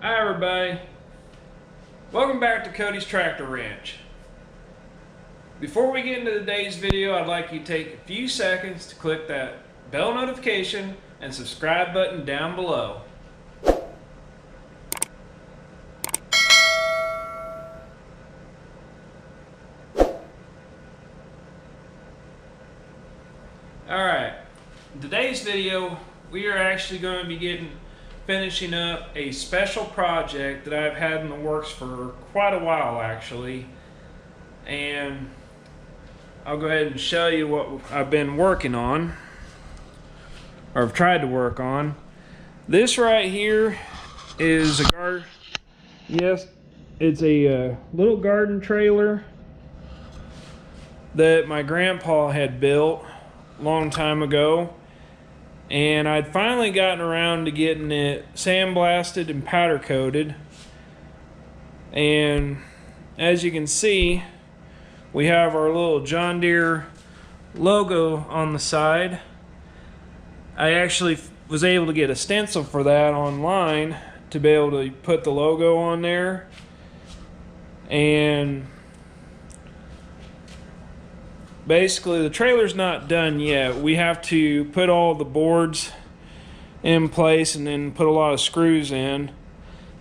Hi everybody, welcome back to Cody's Tractor Ranch. Before we get into today's video, I'd like you to take a few seconds to click that bell notification and subscribe button down below. Alright, in today's video we are actually going to be finishing up a special project that I've had in the works for quite a while actually, and I'll go ahead and show you what I've been working on, or I've tried to work on. This right here is a garden. Yes, it's a little garden trailer that my grandpa had built a long time ago, and I'd finally gotten around to getting it sandblasted and powder coated. And as you can see, we have our little John Deere logo on the side. I actually was able to get a stencil for that online to be able to put the logo on there. And basically the trailer's not done yet. We have to put all the boards in place and then put a lot of screws in.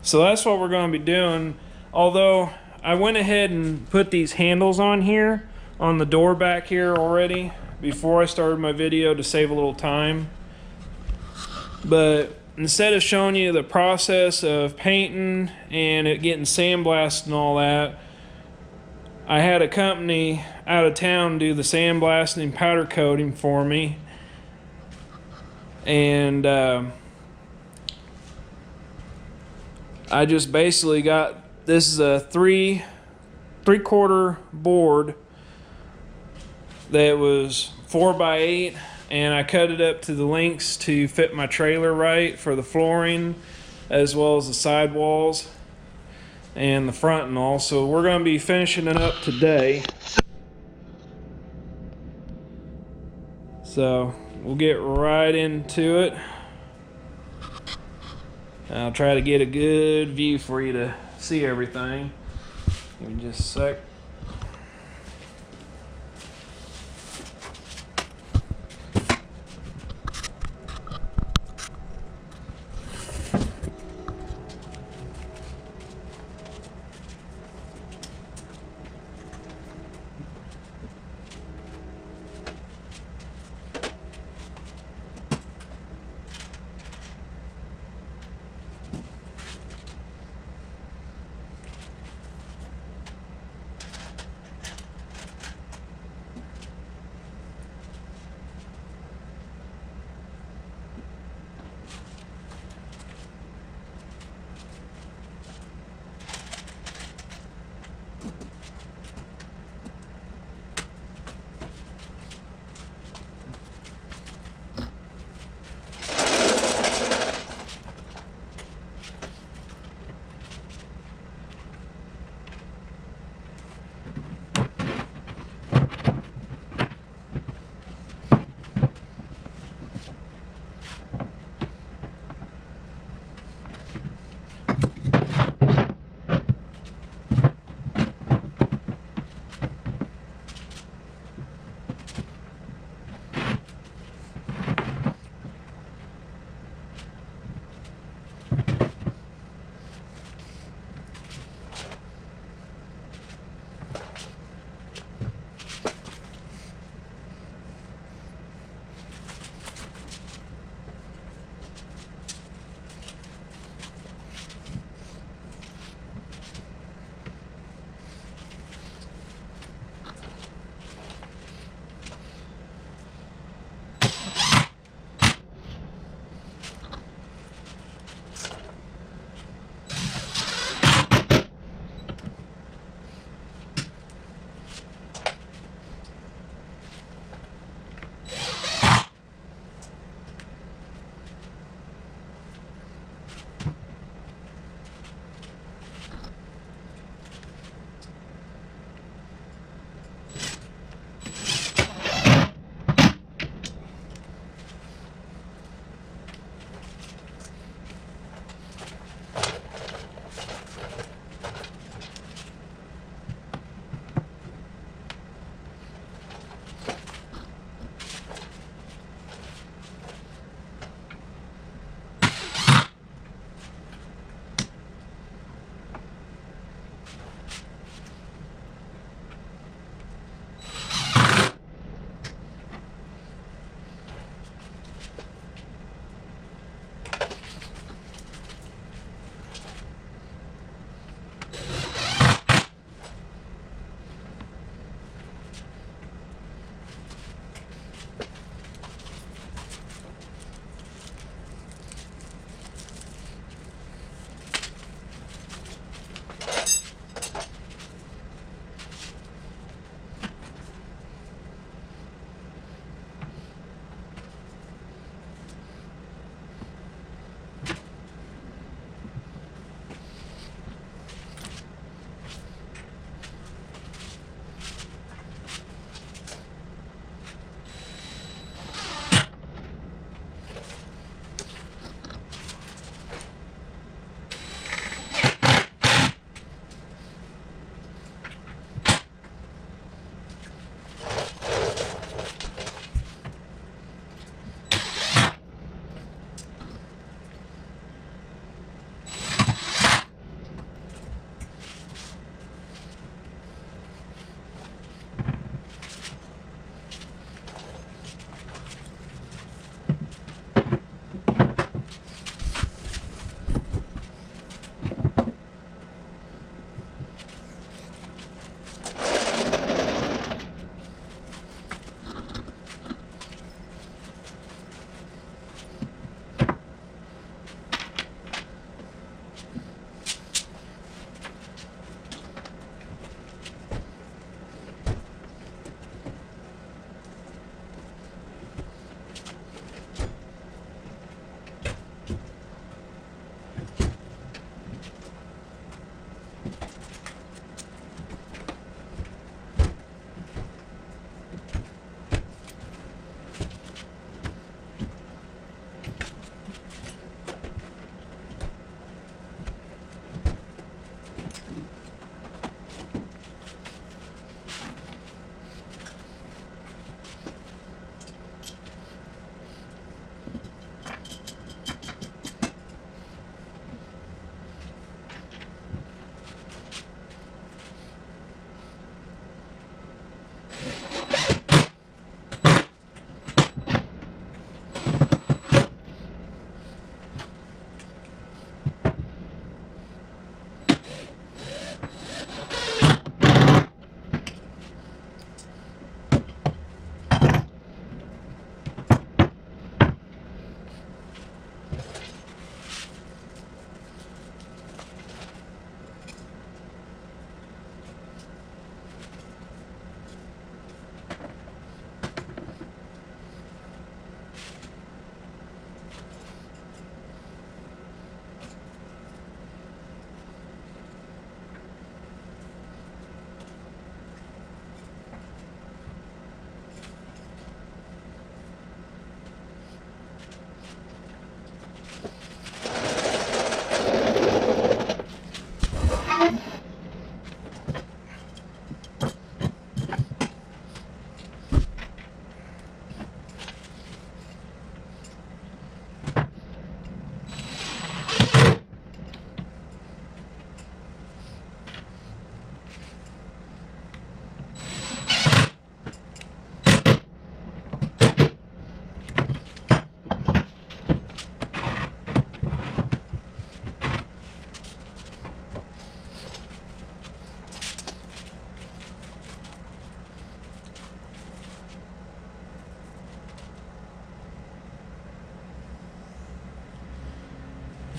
So that's what we're going to be doing. Although I went ahead and put these handles on here, on the door back here already, before I started my video to save a little time. But instead of showing you the process of painting and it getting sandblasted and all that, I had a company out of town do the sandblasting and powder coating for me. And I just basically got, this is a three-quarter board that was 4x8, and I cut it up to the lengths to fit my trailer right for the flooring as well as the sidewalls and the front and all. So we're going to be finishing it up today. So we'll get right into it. I'll try to get a good view for you to see everything. Give me just a sec.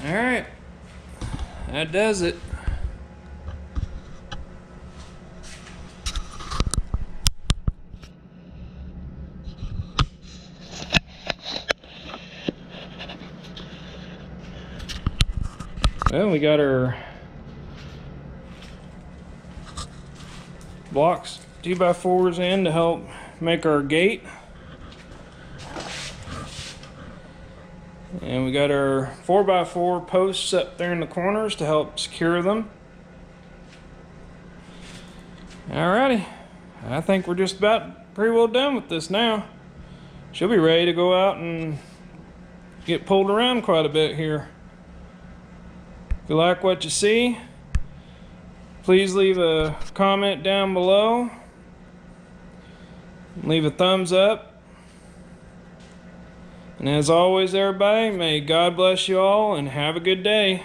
All right, that does it. Well, we got our blocks 2x4s in to help make our gate. And we got our 4x4 posts up there in the corners to help secure them. Alrighty, I think we're just about pretty well done with this now. She'll be ready to go out and get pulled around quite a bit here. If you like what you see, please leave a comment down below. Leave a thumbs up. And as always, everybody, may God bless you all and have a good day.